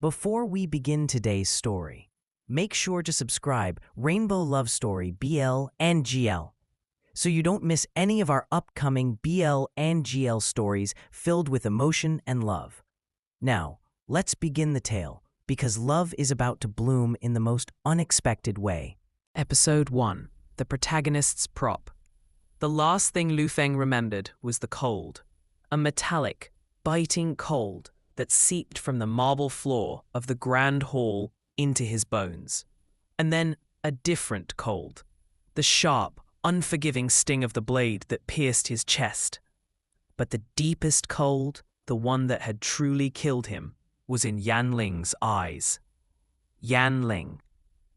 Before we begin today's story, make sure to subscribe Rainbow Love Story BL and GL so you don't miss any of our upcoming BL and GL stories filled with emotion and love. Now, let's begin the tale, because love is about to bloom in the most unexpected way. Episode 1. The Protagonists Prop. The last thing Lu Feng remembered was the cold. A metallic, biting cold that seeped from the marble floor of the grand hall into his bones. And then a different cold. The sharp, unforgiving sting of the blade that pierced his chest. But the deepest cold, the one that had truly killed him, was in Yan Ling's eyes. Yan Ling,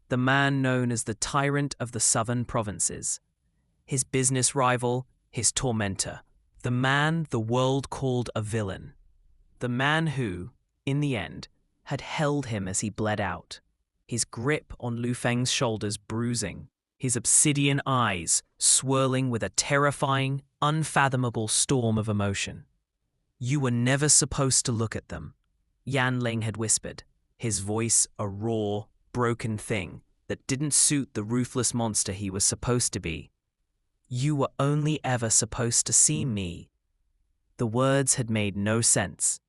the man known as the tyrant of the southern provinces. His business rival, his tormentor. The man the world called a villain. The man who, in the end, had held him as he bled out. His grip on Lu Feng's shoulders bruising. His obsidian eyes swirling with a terrifying, unfathomable storm of emotion. "You were never supposed to look at them," Yan Ling had whispered, his voice a raw, broken thing that didn't suit the ruthless monster he was supposed to be. "You were only ever supposed to see me." The words had made no sense.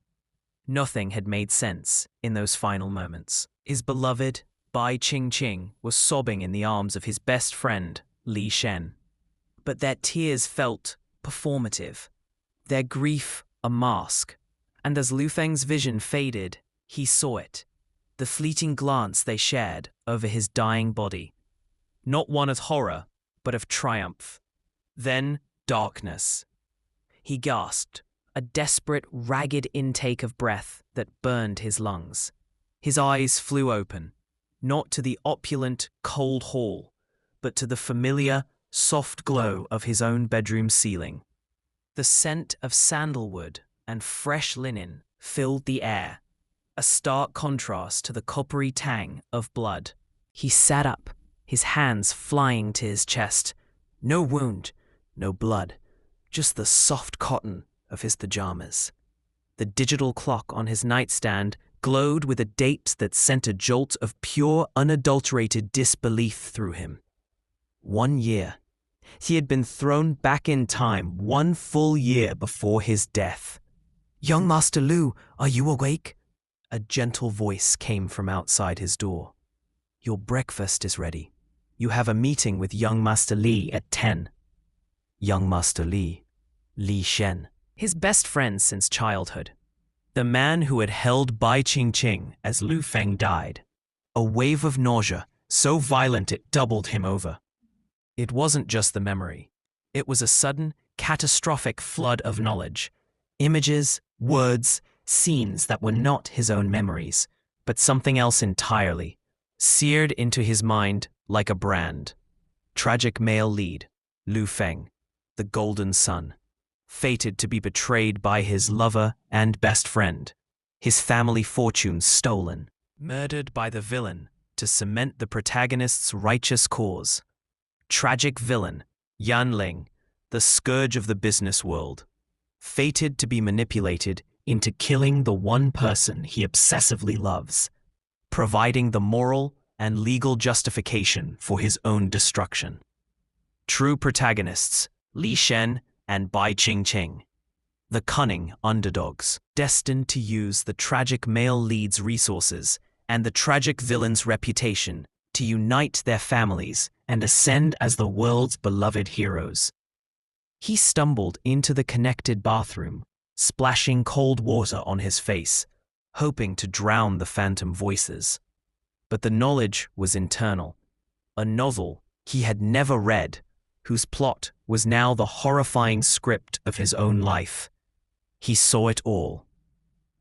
Nothing had made sense in those final moments. His beloved, Bai Qingqing, was sobbing in the arms of his best friend, Li Shen. But their tears felt performative, their grief a mask, and as Lu Feng's vision faded, he saw it, the fleeting glance they shared over his dying body. Not one of horror, but of triumph. Then darkness. He gasped, a desperate, ragged intake of breath that burned his lungs. His eyes flew open, not to the opulent, cold hall, but to the familiar, soft glow of his own bedroom ceiling. The scent of sandalwood and fresh linen filled the air, a stark contrast to the coppery tang of blood. He sat up, his hands flying to his chest. No wound, no blood, just the soft cotton of his pajamas. The digital clock on his nightstand glowed with a date that sent a jolt of pure, unadulterated disbelief through him. 1 year. He had been thrown back in time 1 full year before his death. "Young Master Lu, are you awake?" A gentle voice came from outside his door. "Your breakfast is ready. You have a meeting with young Master Li at 10. Young Master Li, Li Shen, his best friend since childhood. The man who had held Bai Qingqing as Lu Feng died. A wave of nausea, so violent it doubled him over. It wasn't just the memory. It was a sudden, catastrophic flood of knowledge. Images, words, scenes that were not his own memories, but something else entirely, seared into his mind like a brand. Tragic male lead, Lu Feng, the golden son. Fated to be betrayed by his lover and best friend, his family fortune stolen, murdered by the villain to cement the protagonist's righteous cause. Tragic villain, Yan Ling, the scourge of the business world, fated to be manipulated into killing the one person he obsessively loves, providing the moral and legal justification for his own destruction. True protagonists, Li Shen and Bai Qingqing, the cunning underdogs, destined to use the tragic male lead's resources and the tragic villain's reputation to unite their families and ascend as the world's beloved heroes. He stumbled into the connected bathroom, splashing cold water on his face, hoping to drown the phantom voices. But the knowledge was internal, a novel he had never read, whose plot was now the horrifying script of his own life. He saw it all.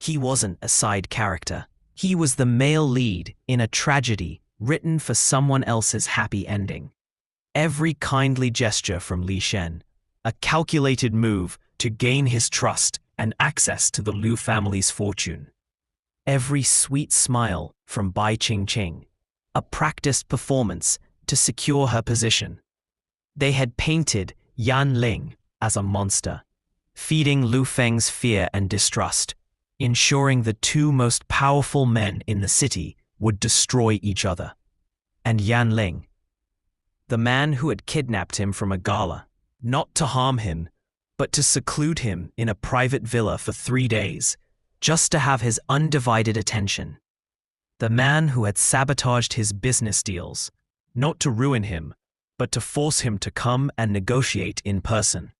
He wasn't a side character. He was the male lead in a tragedy written for someone else's happy ending. Every kindly gesture from Li Shen, a calculated move to gain his trust and access to the Lu family's fortune. Every sweet smile from Bai Qingqing, a practiced performance to secure her position. They had painted Yan Ling as a monster, feeding Lu Feng's fear and distrust, ensuring the two most powerful men in the city would destroy each other. And Yan Ling, the man who had kidnapped him from a gala, not to harm him, but to seclude him in a private villa for 3 days, just to have his undivided attention. The man who had sabotaged his business deals, not to ruin him, but to force him to come and negotiate in person.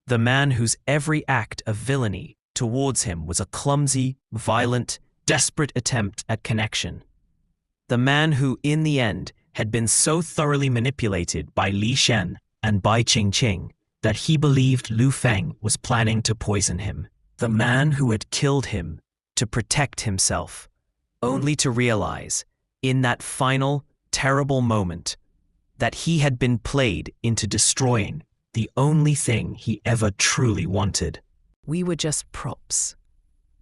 The man whose every act of villainy towards him was a clumsy, violent, desperate attempt at connection. The man who, in the end, had been so thoroughly manipulated by Li Shen and Bai Qingqing that he believed Lu Feng was planning to poison him. The man who had killed him to protect himself, only to realize, in that final, terrible moment, that he had been played into destroying the only thing he ever truly wanted. We were just props,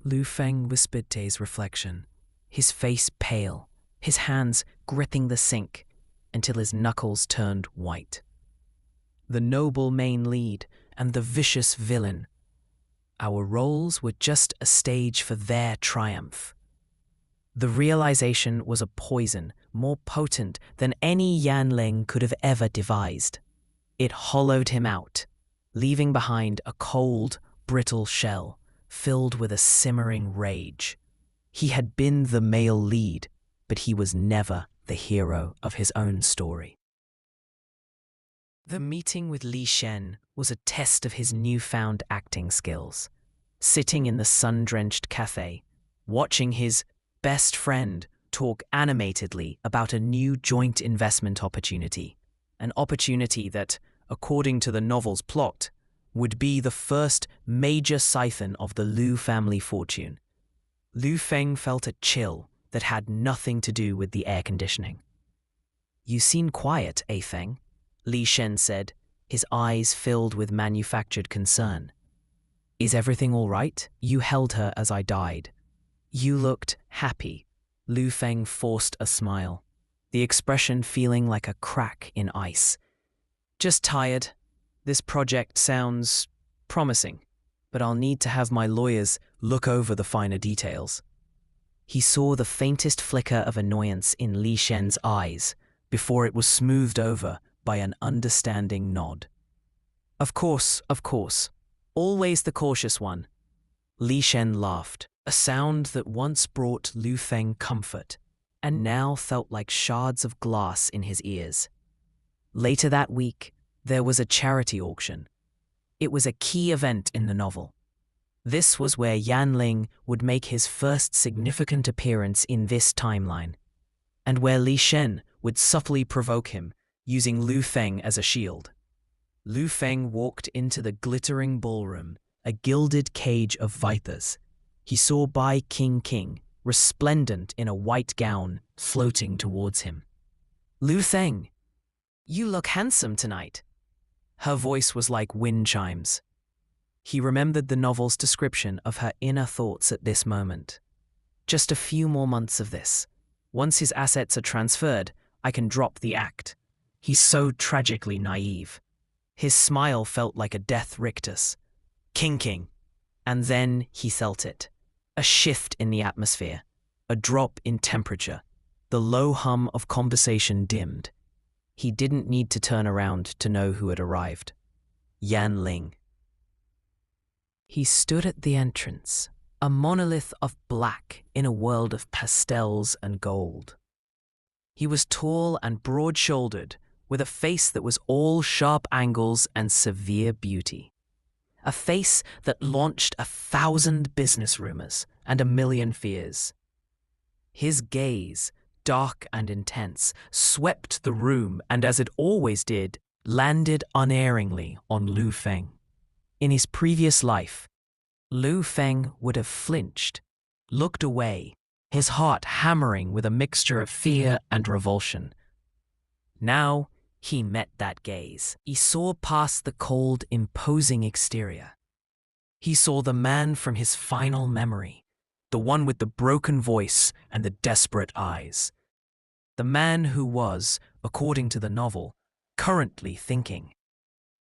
Lu Feng whispered to his reflection, his face pale, his hands gripping the sink until his knuckles turned white. The noble main lead and the vicious villain. Our roles were just a stage for their triumph. The realization was a poison more potent than any Yan Ling could have ever devised. It hollowed him out, leaving behind a cold, brittle shell filled with a simmering rage. He had been the male lead, but he was never the hero of his own story. The meeting with Li Shen was a test of his newfound acting skills. Sitting in the sun-drenched cafe, watching his best friend talk animatedly about a new joint investment opportunity, an opportunity that, according to the novel's plot, would be the first major siphon of the Lu family fortune. Lu Feng felt a chill that had nothing to do with the air conditioning. "You seem quiet, Feng," Li Shen said, his eyes filled with manufactured concern. "Is everything all right? You held her as I died." "You looked happy." Lu Feng forced a smile, the expression feeling like a crack in ice. "Just tired. This project sounds promising, but I'll need to have my lawyers look over the finer details." He saw the faintest flicker of annoyance in Li Shen's eyes before it was smoothed over by an understanding nod. Of course. Always the cautious one." Li Shen laughed, a sound that once brought Lu Feng comfort and now felt like shards of glass in his ears. Later that week, there was a charity auction. It was a key event in the novel. This was where Yan Ling would make his first significant appearance in this timeline, and where Li Shen would subtly provoke him, using Lu Feng as a shield. Lu Feng walked into the glittering ballroom, a gilded cage of vipers. He saw Bai Qingqing, resplendent in a white gown, floating towards him. "Lu Feng, you look handsome tonight." Her voice was like wind chimes. He remembered the novel's description of her inner thoughts at this moment. "Just a few more months of this. Once his assets are transferred, I can drop the act." He's so tragically naive. His smile felt like a death rictus. King. And then he felt it. A shift in the atmosphere. A drop in temperature. The low hum of conversation dimmed. He didn't need to turn around to know who had arrived. Yan Ling. He stood at the entrance, a monolith of black in a world of pastels and gold. He was tall and broad-shouldered, with a face that was all sharp angles and severe beauty. A face that launched 1,000 business rumors and 1,000,000 fears. His gaze, dark and intense, swept the room and, as it always did, landed unerringly on Lu Feng. In his previous life, Lu Feng would have flinched, looked away, his heart hammering with a mixture of fear and revulsion. Now, he met that gaze. He saw past the cold, imposing exterior. He saw the man from his final memory, the one with the broken voice and the desperate eyes. The man who was, according to the novel, currently thinking,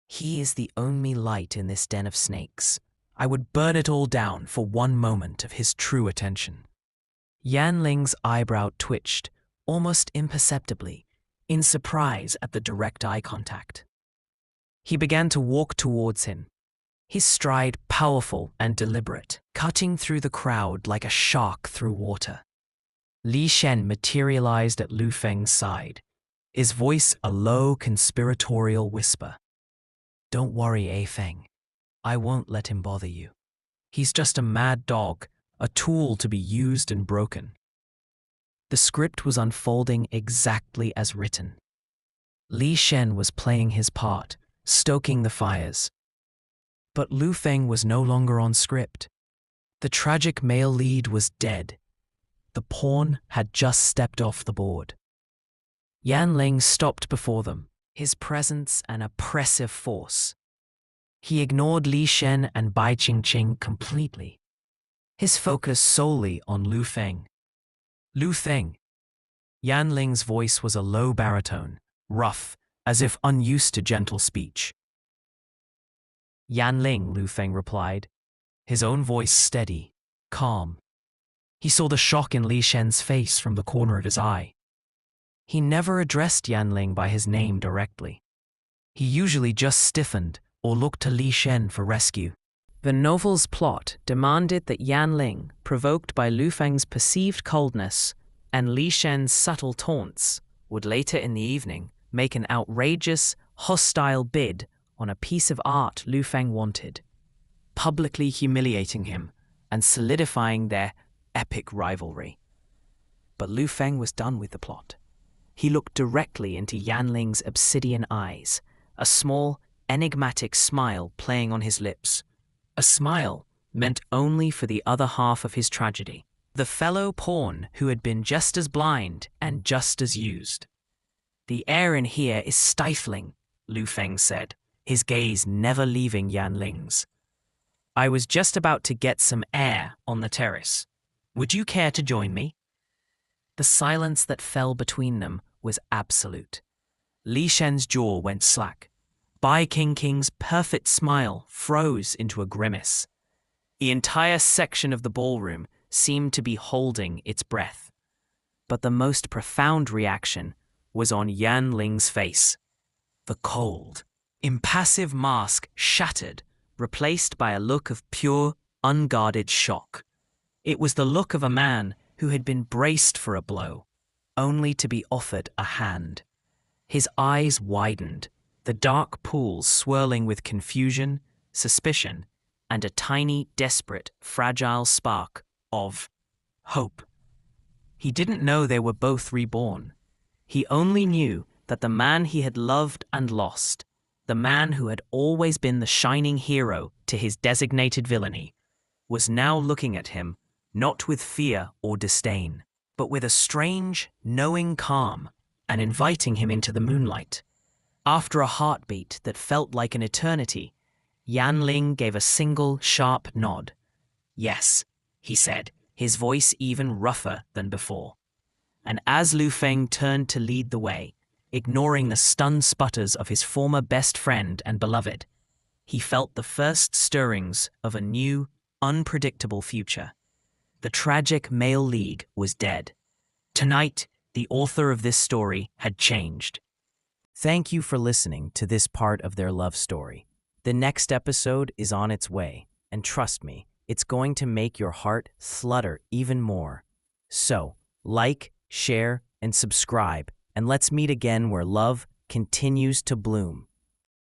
"He is the only light in this den of snakes. I would burn it all down for one moment of his true attention. Yan Ling's eyebrow twitched, almost imperceptibly, in surprise at the direct eye contact. He began to walk towards him, his stride powerful and deliberate, cutting through the crowd like a shark through water. Li Shen materialized at Lu Feng's side, his voice a low conspiratorial whisper. "Don't worry, A Feng. I won't let him bother you. He's just a mad dog, a tool to be used and broken." The script was unfolding exactly as written. Li Shen was playing his part, stoking the fires. But Lu Feng was no longer on script. The tragic male lead was dead. The pawn had just stepped off the board. Yan Ling stopped before them, his presence an oppressive force. He ignored Li Shen and Bai Qingqing completely, his focus solely on Lu Feng. "Lu Feng." Yan Ling's voice was a low baritone, rough, as if unused to gentle speech. "Yan Ling," Lu Feng replied, his own voice steady, calm. He saw the shock in Li Shen's face from the corner of his eye. He never addressed Yan Ling by his name directly. He usually just stiffened or looked to Li Shen for rescue. The novel's plot demanded that Yan Ling, provoked by Lu Feng's perceived coldness and Li Shen's subtle taunts, would later in the evening make an outrageous, hostile bid on a piece of art Lu Feng wanted, publicly humiliating him and solidifying their epic rivalry. But Lu Feng was done with the plot. He looked directly into Yan Ling's obsidian eyes, a small, enigmatic smile playing on his lips. A smile meant only for the other half of his tragedy, the fellow pawn who had been just as blind and just as used. "The air in here is stifling," Lu Feng said, his gaze never leaving Yan Ling's. "I was just about to get some air on the terrace. Would you care to join me?" The silence that fell between them was absolute. Li Shen's jaw went slack. Bai Qingqing's perfect smile froze into a grimace. The entire section of the ballroom seemed to be holding its breath. But the most profound reaction was on Yan Ling's face. The cold, impassive mask shattered, replaced by a look of pure, unguarded shock. It was the look of a man who had been braced for a blow, only to be offered a hand. His eyes widened, the dark pools swirling with confusion, suspicion, and a tiny, desperate, fragile spark of hope. He didn't know they were both reborn. He only knew that the man he had loved and lost, the man who had always been the shining hero to his designated villainy, was now looking at him, not with fear or disdain, but with a strange, knowing calm, and inviting him into the moonlight. After a heartbeat that felt like an eternity, Yan Ling gave a single, sharp nod. "Yes," he said, his voice even rougher than before. And as Lu Feng turned to lead the way, ignoring the stunned sputters of his former best friend and beloved, he felt the first stirrings of a new, unpredictable future. The tragic male league was dead. Tonight, the author of this story had changed. Thank you for listening to this part of their love story. The next episode is on its way, and trust me, it's going to make your heart flutter even more. So, like, share, and subscribe, and let's meet again where love continues to bloom.